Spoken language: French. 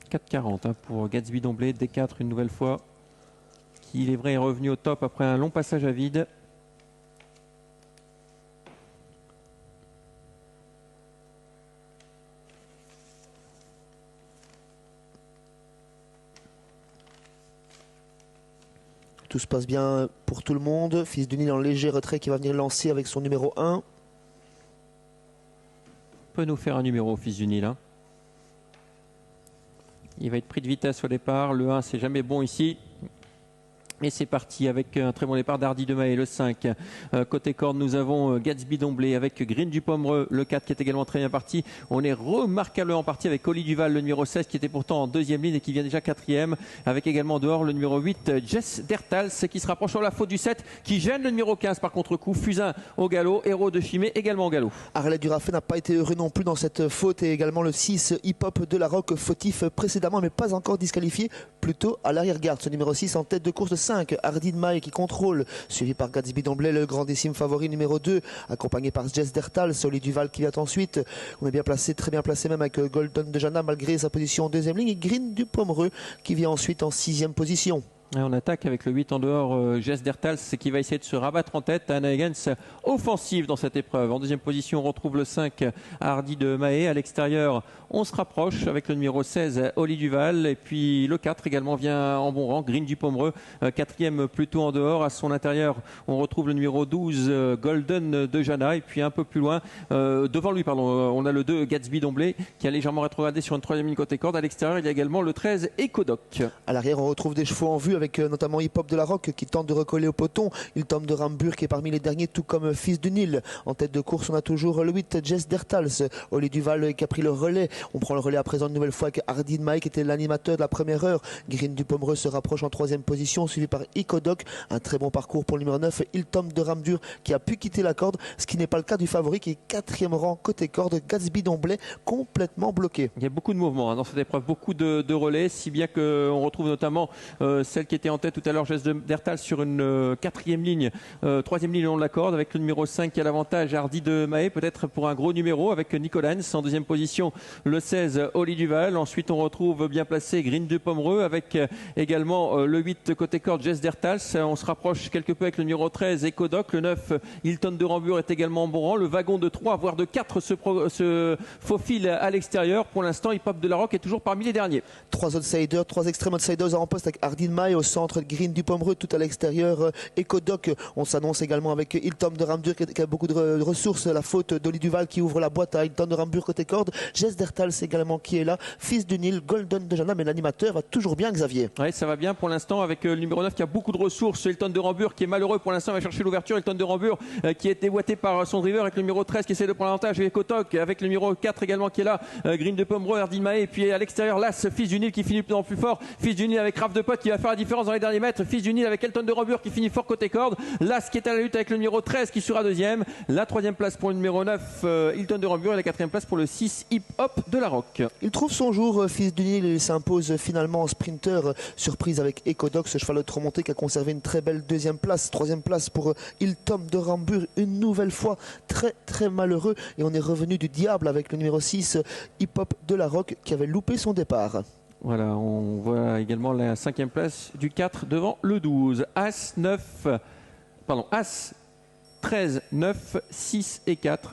4,40 pour Gatsby d'Omblé, D4 une nouvelle fois, qui il est vrai est revenu au top après un long passage à vide. Tout se passe bien pour tout le monde. Fils du Nil en léger retrait qui va venir lancer avec son numéro 1. Peut nous faire un numéro, Fils du Nil. Il va être pris de vitesse au départ. Le 1, c'est jamais bon ici. Et c'est parti avec un très bon départ d'Hardy de Mahé, le 5. Côté corde, nous avons Gatsby d'Omblé avec Green du Pomereux, le 4 qui est également très bien parti. On est remarquable en partie avec Oli Duval, le numéro 16 qui était pourtant en deuxième ligne et qui vient déjà quatrième. Avec également dehors le numéro 8, Jess Dertals qui se rapproche sur la faute du 7, qui gêne le numéro 15 par contre-coup. Fusain au galop, Héros de Chimay également au galop. Arlette Durafé n'a pas été heureux non plus dans cette faute et également le 6 hip-hop de la Roque, fautif précédemment mais pas encore disqualifié, plutôt à l'arrière-garde. Ce numéro 6 en tête de course de 5, Hardy de Mahé qui contrôle, suivi par Gatsby d'Omblé, le grandissime favori numéro 2, accompagné par Jess Dertals, Oli Duval qui vient ensuite. On est bien placé, très bien placé même avec Golden de Jana malgré sa position en deuxième ligne, et Green du Pomereux qui vient ensuite en 6e position. Et on attaque avec le 8 en dehors, Jess Dertals qui va essayer de se rabattre en tête. Anna Higgins offensive dans cette épreuve. En deuxième position, on retrouve le 5 Hardy de Mahé. À l'extérieur, on se rapproche avec le numéro 16 Oli Duval. Et puis le 4 également vient en bon rang, Green du Pomereux, quatrième plutôt en dehors. À son intérieur, on retrouve le numéro 12 Golden de Jana. Et puis un peu plus loin, devant lui, on a le 2 Gatsby d'Omblé qui a légèrement rétrogradé sur une troisième ligne côté corde. À l'extérieur, il y a également le 13 Ecodoc. À l'arrière, on retrouve des chevaux en vue avec notamment Hip Hop de la Roque qui tente de recoller au peloton. Il tombe de Rambur qui est parmi les derniers, tout comme Fils du Nil. En tête de course, on a toujours le 8 Jess Dertals, Oli Duval qui a pris le relais. On prend le relais à présent une nouvelle fois avec Hardy de Mahé qui était l'animateur de la première heure. Green du Pomereux se rapproche en troisième position, suivi par Ecodoc. Un très bon parcours pour le numéro 9 Il tombe de Rambur qui a pu quitter la corde, ce qui n'est pas le cas du favori qui est quatrième rang côté corde, Gatsby d'Omblé, complètement bloqué. Il y a beaucoup de mouvements dans cette épreuve, beaucoup de relais, si bien qu'on retrouve notamment celle qui était en tête tout à l'heure, Jess Dertals, sur une quatrième ligne, troisième ligne le long de la corde, avec le numéro 5 qui a l'avantage, Hardy de Mahé, peut-être pour un gros numéro, avec Nicolans en deuxième position, le 16 Oli Duval. Ensuite, on retrouve bien placé Green du Pomereux, avec également le 8 côté corde, Jess Dertals. On se rapproche quelque peu avec le numéro 13 Ecodoc, le 9 Hilton de Rambur est également en bon rang. Le wagon de 3 voire de 4 se faufile à l'extérieur. Pour l'instant, Hip Hop de la Roque est toujours parmi les derniers. 3 outsiders, 3 extrêmes outsiders en poste avec Hardy de Mahé au centre, Green du Pomereux tout à l'extérieur, Ecodoc. On s'annonce également avec Hilton de Rambur qui a beaucoup de ressources. La faute d'Oli Duval qui ouvre la boîte à Hilton de Rambur côté corde. Jess Dertals également qui est là. Fils du Nil, Golden de Jana, mais l'animateur va toujours bien, Xavier. Oui, ça va bien pour l'instant avec le numéro 9 qui a beaucoup de ressources. Hilton de Rambur qui est malheureux pour l'instant, va chercher l'ouverture. Hilton de Rambur qui est déboîté par son driver avec le numéro 13 qui essaie de prendre l'avantage. Ecodoc avec le numéro 4 également qui est là. Green de Pomereux, Hardy de Mahé. Et puis à l'extérieur, là, Fils du Nil qui finit de plus en plus fort. Fils du Nil avec Raph de Pote qui va faire la différence dans les derniers mètres. Fils du Nil avec Hilton de Rambur qui finit fort côté corde. Las qui est à la lutte avec le numéro 13 qui sera deuxième. La troisième place pour le numéro 9 Hilton de Rambur et la quatrième place pour le 6 Hip Hop de la Roque. Il trouve son jour, Fils du Nil, il s'impose finalement en sprinter. Surprise avec Ecodoc, ce cheval de remontée qui a conservé une très belle deuxième place. Troisième place pour Hilton de Rambur, une nouvelle fois très très malheureux. Et on est revenu du diable avec le numéro 6 Hip Hop de la Roque qui avait loupé son départ. Voilà, on voit également la cinquième place du 4 devant le 12. As 13, 9, 6 et 4